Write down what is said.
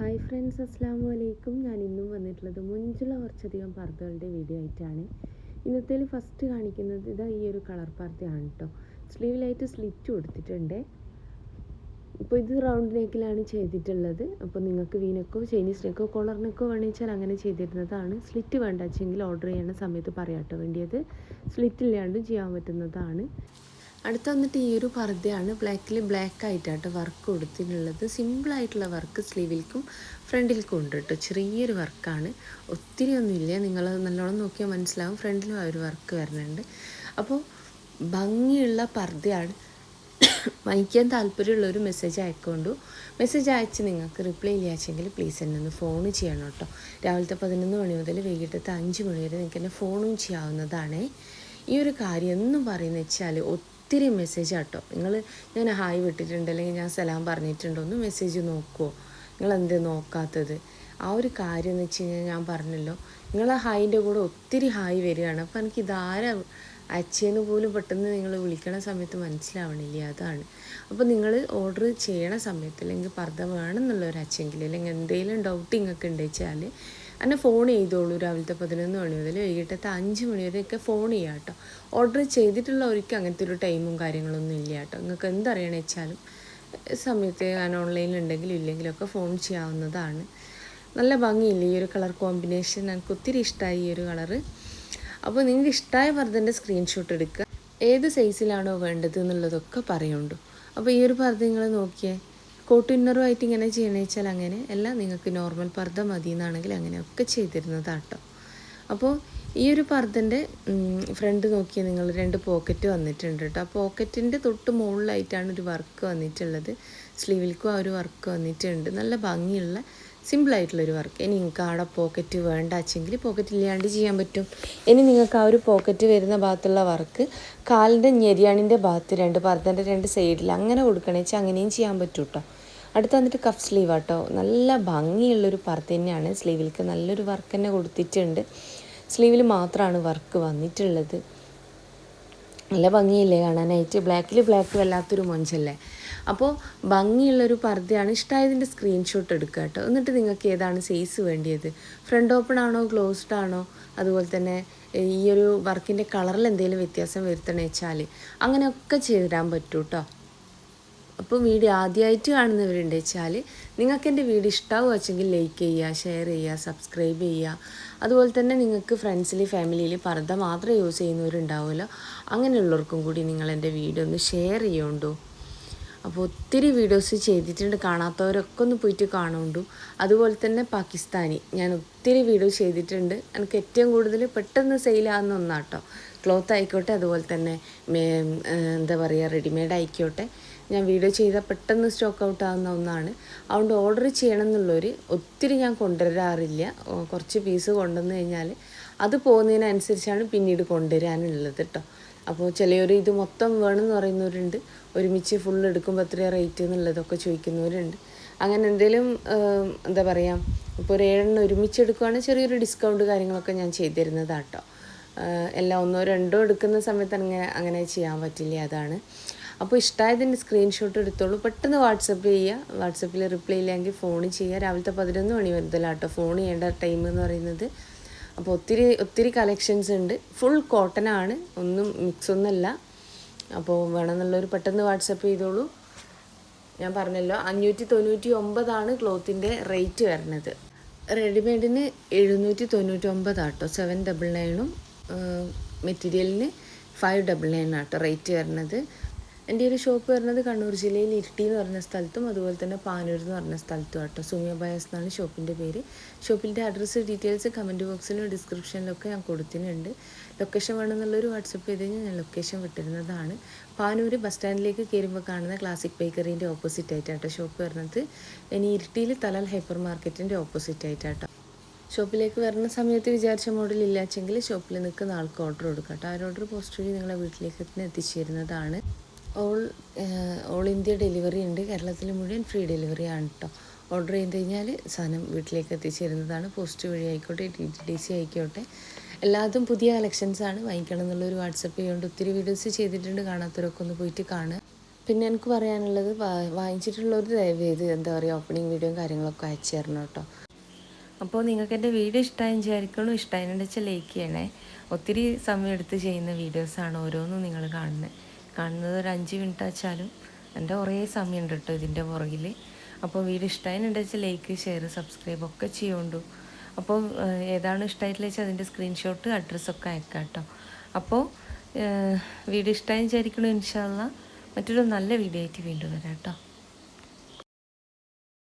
Hi friends, അസ്സാം വലൈക്കും. ഞാൻ ഇന്നും വന്നിട്ടുള്ളത് മുഞ്ചുള്ള കുറച്ചധികം പർദ്ദകളുടെ വീഡിയോ ആയിട്ടാണ്. ഇന്നത്തേൽ ഫസ്റ്റ് കാണിക്കുന്നത് ഇതാ ഈ ഒരു കളർ പർദ്ദയാണ് കേട്ടോ. സ്ലീവിലായിട്ട് സ്ലിറ്റ് കൊടുത്തിട്ടുണ്ട്. ഇപ്പോൾ ഇത് റൗണ്ട് നെക്കിലാണ് ചെയ്തിട്ടുള്ളത്. അപ്പോൾ നിങ്ങൾക്ക് വീനക്കോ ചൈനീസ് നെക്കോ കോളർ നെക്കോ വേണമെച്ചാൽ അങ്ങനെ ചെയ്തിരുന്നതാണ്. സ്ലിറ്റ് വേണ്ട വെച്ചെങ്കിൽ ഓർഡർ ചെയ്യുന്ന സമയത്ത് പറയാട്ടോ വേണ്ടിയത്. സ്ലിറ്റ് ഇല്ലാണ്ടും ചെയ്യാൻ പറ്റുന്നതാണ്. അടുത്ത വന്നിട്ട് ഈ ഒരു പർദ്ദയാണ്. ബ്ലാക്ക് ആയിട്ടാട്ടോ വർക്ക് കൊടുത്തിട്ടുള്ളത്. സിമ്പിളായിട്ടുള്ള വർക്ക് സ്ലീവിൽക്കും ഫ്രണ്ടിൽക്കും ഉണ്ട് കേട്ടോ. ചെറിയൊരു വർക്കാണ്, ഒത്തിരി ഒന്നുമില്ല. നിങ്ങൾ നല്ലോണം നോക്കിയാൽ മനസ്സിലാവും. ഫ്രണ്ടിലും ആ ഒരു വർക്ക് വരുന്നുണ്ട്. അപ്പോൾ ഭംഗിയുള്ള പർദ്ദയാണ്. വാങ്ങിക്കാൻ താല്പര്യമുള്ളൊരു മെസ്സേജ് അയക്കൊണ്ടു. മെസ്സേജ് അയച്ച് നിങ്ങൾക്ക് റിപ്ലൈ ഇല്ലാച്ചെങ്കിൽ പ്ലീസ് എന്നെ ഒന്ന് ഫോൺ ചെയ്യണം കേട്ടോ. രാവിലത്തെ 11 മണി മുതൽ വൈകിട്ടത്തെ 5 മണി വരെ നിങ്ങൾക്ക് എന്നെ ഫോണും ചെയ്യാവുന്നതാണ്. ഈ ഒരു കാര്യം എന്നും പറയുന്നത് വെച്ചാൽ ഒത്തിരി മെസ്സേജ് ആട്ടോ. ഞാൻ ഹായ് വിട്ടിട്ടുണ്ട് അല്ലെങ്കിൽ ഞാൻ സലാം പറഞ്ഞിട്ടുണ്ടോ ഒന്ന് മെസ്സേജ് നോക്കുമോ? നിങ്ങളെന്ത് നോക്കാത്തത്? ആ ഒരു കാര്യം എന്ന് വെച്ച് കഴിഞ്ഞാൽ ഞാൻ പറഞ്ഞല്ലോ, നിങ്ങൾ ഹായിൻ്റെ കൂടെ ഒത്തിരി ഹായ് വരികയാണ്. അപ്പോൾ എനിക്ക് ഇതാരാ അയച്ചതെന്ന് പോലും പെട്ടെന്ന് നിങ്ങൾ വിളിക്കണ സമയത്ത് മനസ്സിലാവണില്ല. അതാണ്. അപ്പോൾ നിങ്ങൾ ഓർഡർ ചെയ്യണ സമയത്ത് അല്ലെങ്കിൽ പർദ്ദ വേണമെന്നുള്ളൊരു അച്ചെങ്കിൽ അല്ലെങ്കിൽ എന്തെങ്കിലും ഡൗട്ട് നിങ്ങൾക്ക് ഉണ്ടെച്ചാൽ എന്നെ ഫോൺ ചെയ്തോളൂ. രാവിലത്തെ 11 മണി മുതൽ വൈകിട്ടത്തെ 5 മണി വരെയൊക്കെ ഫോൺ ചെയ്യാം കേട്ടോ. ഓർഡർ ചെയ്തിട്ടുള്ളവർക്ക് അങ്ങനത്തെ ഒരു ടൈമും കാര്യങ്ങളൊന്നും ഇല്ല കേട്ടോ. നിങ്ങൾക്ക് എന്തറിയണം വെച്ചാലും സമയത്ത് ഞാൻ ഓൺലൈനിലുണ്ടെങ്കിലും ഇല്ലെങ്കിലും ഒക്കെ ഫോൺ ചെയ്യാവുന്നതാണ്. നല്ല ഭംഗിയില്ലേ ഈ ഒരു കളർ കോമ്പിനേഷൻ? എനിക്ക് ഒത്തിരി ഇഷ്ടമായി ഈ ഒരു കളറ്. അപ്പോൾ നിങ്ങൾക്ക് ഇഷ്ടമായ പർദ്ദൻ്റെ സ്ക്രീൻഷോട്ട് എടുക്കുക. ഏത് സൈസിലാണോ വേണ്ടത് എന്നുള്ളതൊക്കെ പറയുന്നുണ്ടോ. അപ്പോൾ ഈ ഒരു പർദ്ദ നിങ്ങൾ നോക്കിയേ. കോട്ട് ഇന്നറുമായിട്ട് ഇങ്ങനെ ചെയ്യണമെന്ന് വെച്ചാൽ അങ്ങനെ അല്ല, നിങ്ങൾക്ക് നോർമൽ പർദ്ദ മതി എന്നാണെങ്കിൽ അങ്ങനെയൊക്കെ ചെയ്തിരുന്നതാട്ടോ. അപ്പോൾ ഈ ഒരു പർദ്ദൻ്റെ ഫ്രണ്ട് നോക്കിയാൽ നിങ്ങൾ 2 പോക്കറ്റ് വന്നിട്ടുണ്ട് കേട്ടോ. ആ പോക്കറ്റിൻ്റെ തൊട്ട് മുകളിലായിട്ടാണ് ഒരു വർക്ക് വന്നിട്ടുള്ളത്. സ്ലീവിൽക്കും ആ ഒരു വർക്ക് വന്നിട്ടുണ്ട്. നല്ല ഭംഗിയുള്ള സിമ്പിളായിട്ടുള്ളൊരു വർക്ക്. ഇനി നിങ്ങൾക്ക് അവിടെ പോക്കറ്റ് വേണ്ട വെച്ചെങ്കിൽ പോക്കറ്റ് ഇല്ലാണ്ട് ചെയ്യാൻ പറ്റും. ഇനി നിങ്ങൾക്ക് ആ ഒരു പോക്കറ്റ് വരുന്ന ഭാഗത്തുള്ള വർക്ക് കാലിൻ്റെ ഞെരിയാണിൻ്റെ ഭാഗത്ത് 2 പർദ്ദൻ്റെ 2 സൈഡിൽ അങ്ങനെ കൊടുക്കണമെന്ന് വെച്ചാൽ അങ്ങനെയും ചെയ്യാൻ പറ്റും കേട്ടോ. അടുത്ത് വന്നിട്ട് കഫ് സ്ലീവ് ആട്ടോ. നല്ല ഭംഗിയുള്ളൊരു പർദ്ദ തന്നെയാണ്. സ്ലീവിലേക്ക് നല്ലൊരു വർക്ക് തന്നെ കൊടുത്തിട്ടുണ്ട്. സ്ലീവിൽ മാത്രമാണ് വർക്ക് വന്നിട്ടുള്ളത്. നല്ല ഭംഗിയില്ലേ കാണാനായിട്ട്? ബ്ലാക്ക് വല്ലാത്തൊരു മൊഞ്ചല്ലേ. അപ്പോൾ ഭംഗിയുള്ളൊരു പർദ്ദയാണ്. ഇഷ്ടമായതിൻ്റെ സ്ക്രീൻഷോട്ട് എടുക്കുക കേട്ടോ. എന്നിട്ട് നിങ്ങൾക്ക് ഏതാണ് സൈസ് വേണ്ടിയത്? ഫ്രണ്ട് ഓപ്പൺ ആണോ ക്ലോസ്ഡ് ആണോ? അതുപോലെ തന്നെ ഈ ഒരു വർക്കിൻ്റെ കളറിൽ എന്തെങ്കിലും വ്യത്യാസം വരുത്തണമെന്ന് വെച്ചാൽ അങ്ങനെയൊക്കെ ചെയ്തിടാൻ പറ്റും കേട്ടോ. അപ്പോൾ വീഡിയോ ആദ്യമായിട്ട് കാണുന്നവരുണ്ട് വെച്ചാൽ നിങ്ങൾക്ക് എൻ്റെ വീഡിയോ ഇഷ്ടമാവുക വെച്ചെങ്കിൽ ലൈക്ക് ചെയ്യുക, ഷെയർ ചെയ്യുക, സബ്സ്ക്രൈബ് ചെയ്യുക. അതുപോലെ തന്നെ നിങ്ങൾക്ക് ഫ്രണ്ട്സിൽ ഫാമിലിയിൽ പർദ്ദ മാത്രം യൂസ് ചെയ്യുന്നവരുണ്ടാവുമല്ലോ, അങ്ങനെയുള്ളവർക്കും കൂടി നിങ്ങൾ എൻ്റെ വീഡിയോ ഒന്ന് ഷെയർ ചെയ്യുന്നുണ്ടോ. അപ്പോൾ ഒത്തിരി വീഡിയോസ് ചെയ്തിട്ടുണ്ട്, കാണാത്തവരൊക്കെ ഒന്ന് പോയിട്ട് കാണുന്നുണ്ടു. അതുപോലെ തന്നെ പാകിസ്ഥാനി ഞാൻ ഒത്തിരി വീഡിയോ ചെയ്തിട്ടുണ്ട്. എനിക്ക് ഏറ്റവും കൂടുതൽ പെട്ടെന്ന് സെയിലാകുന്ന ഒന്നാട്ടോ. ക്ലോത്ത് ആയിക്കോട്ടെ, അതുപോലെ തന്നെ എന്താ പറയുക റെഡിമെയ്ഡ് ആയിക്കോട്ടെ, ഞാൻ വീഡിയോ ചെയ്താൽ പെട്ടെന്ന് സ്റ്റോക്ക് ഔട്ട് ആകുന്ന ഒന്നാണ്. അതുകൊണ്ട് ഓർഡർ ചെയ്യണം എന്നുള്ളവർ ഒത്തിരി ഞാൻ കൊണ്ടുവരാറില്ല. കുറച്ച് പീസ് കൊണ്ടുവന്ന് കഴിഞ്ഞാൽ അത് പോകുന്നതിനനുസരിച്ചാണ് പിന്നീട് കൊണ്ടുവരാനുള്ളത് കേട്ടോ. അപ്പോൾ ചിലവർ ഇത് മൊത്തം വേണമെന്ന് പറയുന്നവരുണ്ട്. ഒരുമിച്ച് ഫുൾ എടുക്കുമ്പോൾ എത്ര റേറ്റ് എന്നുള്ളതൊക്കെ ചോദിക്കുന്നവരുണ്ട്. അങ്ങനെ എന്തെങ്കിലും എന്താ പറയുക, ഇപ്പോൾ ഒരു 7 ഒരുമിച്ച് എടുക്കുകയാണെങ്കിൽ ചെറിയൊരു ഡിസ്കൗണ്ട് കാര്യങ്ങളൊക്കെ ഞാൻ ചെയ്തിരുന്നതാട്ടോ. എല്ലാം 1 2 എടുക്കുന്ന സമയത്ത് അങ്ങനെ ചെയ്യാൻ പറ്റില്ല. അതാണ്. അപ്പോൾ ഇഷ്ടമായതിൻ്റെ സ്ക്രീൻഷോട്ട് എടുത്തോളൂ. പെട്ടെന്ന് വാട്സപ്പ് ചെയ്യുക. വാട്സപ്പിൽ റിപ്ലൈ ഇല്ലെങ്കിൽ ഫോൺ ചെയ്യുക. രാവിലത്തെ 11 മണി മുതലാട്ടോ ഫോൺ ചെയ്യേണ്ട ടൈം എന്ന് പറയുന്നത്. അപ്പോൾ ഒത്തിരി കളക്ഷൻസ് ഉണ്ട്. ഫുൾ കോട്ടനാണ്, ഒന്നും മിക്സൊന്നുമല്ല. അപ്പോൾ വേണമെന്നുള്ളൊരു പെട്ടെന്ന് വാട്സപ്പ് ചെയ്തോളൂ. ഞാൻ പറഞ്ഞല്ലോ 599 ക്ലോത്തിൻ്റെ റേറ്റ് വരുന്നത്. റെഡിമെയ്ഡിന് 799 ആട്ടോ. 799 മെറ്റീരിയലിന് 599 ആട്ടോ റേറ്റ് വരുന്നത്. എൻ്റെ ഒരു ഷോപ്പ് വരുന്നത് കണ്ണൂർ ജില്ലയിൽ ഇരിട്ടി എന്ന് പറഞ്ഞ സ്ഥലത്തും അതുപോലെ തന്നെ പാനൂർ എന്ന് പറഞ്ഞ സ്ഥലത്തും ആട്ടോ. സുമിയ ബയാസ് എന്നാണ് ഷോപ്പിൻ്റെ പേര്. ഷോപ്പിൻ്റെ അഡ്രസ്സ് ഡീറ്റെയിൽസ് കമൻറ്റ് ബോക്സിലും ഡിസ്ക്രിപ്ഷനിലൊക്കെ ഞാൻ കൊടുത്തിട്ടുണ്ട്. ലൊക്കേഷൻ വേണമെന്നുള്ളൊരു വാട്സപ്പ് ചെയ്ത് കഴിഞ്ഞാൽ ഞാൻ ലൊക്കേഷൻ വിട്ടിരുന്നതാണ്. പാനൂർ ബസ് സ്റ്റാൻഡിലേക്ക് കയറുമ്പോൾ കാണുന്ന ക്ലാസിക് ബേക്കറിൻ്റെ ഓപ്പോസിറ്റ് ആയിട്ടാട്ടോ ഷോപ്പ് വരുന്നത്. ഇനി ഇരിട്ടിയിൽ തലാൽ ഹൈപ്പർ മാർക്കറ്റിൻ്റെ ഓപ്പോസിറ്റ് ആയിട്ടാട്ടോ. ഷോപ്പിലേക്ക് വരുന്ന സമയത്ത് വിചാരിച്ച മോഡൽ ഇല്ലാച്ചെങ്കിൽ ഷോപ്പിൽ നിൽക്കുന്ന ആൾക്ക് ഓർഡർ കൊടുക്കാം കേട്ടോ. ആ ഓർഡർ പോസ്റ്റ് വഴി നിങ്ങളെ വീട്ടിലേക്ക് എത്തിച്ചേരുന്നതാണ്. ഓൾ ഇന്ത്യ ഡെലിവറി ഉണ്ട്. കേരളത്തിൽ മുഴുവൻ ഫ്രീ ഡെലിവറി ആണ് കേട്ടോ. ഓർഡർ ചെയ്ത് കഴിഞ്ഞാൽ സാധനം വീട്ടിലേക്ക് എത്തിച്ചേരുന്നതാണ്. പോസ്റ്റ് വഴി ആയിക്കോട്ടെ, DTDC ആയിക്കോട്ടെ, എല്ലാതും പുതിയ കളക്ഷൻസാണ്. വാങ്ങിക്കണം എന്നുള്ളൊരു വാട്സപ്പ് ചെയ്യുകൊണ്ട് ഒത്തിരി വീഡിയോസ് ചെയ്തിട്ടുണ്ട്. കാണാത്തവരൊക്കെ ഒന്ന് പോയിട്ട് കാണുക. പിന്നെ എനിക്ക് പറയാനുള്ളത് വാങ്ങിച്ചിട്ടുള്ളവർ ദയവ് ചെയ്ത് എന്താ പറയുക ഓപ്പണിംഗ് വീഡിയോയും കാര്യങ്ങളൊക്കെ അയച്ചു തരണം കേട്ടോ. അപ്പോൾ നിങ്ങൾക്ക് എൻ്റെ വീഡിയോ ഇഷ്ടമായി വിചാരിക്കണം. ഇഷ്ടമായതിനെന്ന് വെച്ചാൽ ലൈക്ക് ചെയ്യണേ. ഒത്തിരി സമയം എടുത്ത് ചെയ്യുന്ന വീഡിയോസാണ് ഓരോന്നും നിങ്ങൾ കാണുന്നത് ഒരു 5 മിനിറ്റ് വെച്ചാലും എൻ്റെ കുറേ സമയമുണ്ട് കേട്ടോ ഇതിൻ്റെ പുറകിൽ. അപ്പോൾ വീഡിയോ ഇഷ്ടമായതിനെന്ന് വെച്ചാൽ ലൈക്ക്, ഷെയർ, സബ്സ്ക്രൈബ് ഒക്കെ ചെയ്യുകൊണ്ടു. അപ്പോൾ ഏതാണ് ഇഷ്ടമായിട്ടില്ല വെച്ചാൽ അതിൻ്റെ സ്ക്രീൻഷോട്ട് അഡ്രസ്സൊക്കെ അയക്കാം കേട്ടോ. അപ്പോൾ വീഡിയോ ഇഷ്ടമായി വിചാരിക്കണം. ഇൻഷാ അല്ലാഹ് മറ്റൊരു നല്ല വീഡിയോ ആയിട്ട് വീണ്ടും വരാം കേട്ടോ.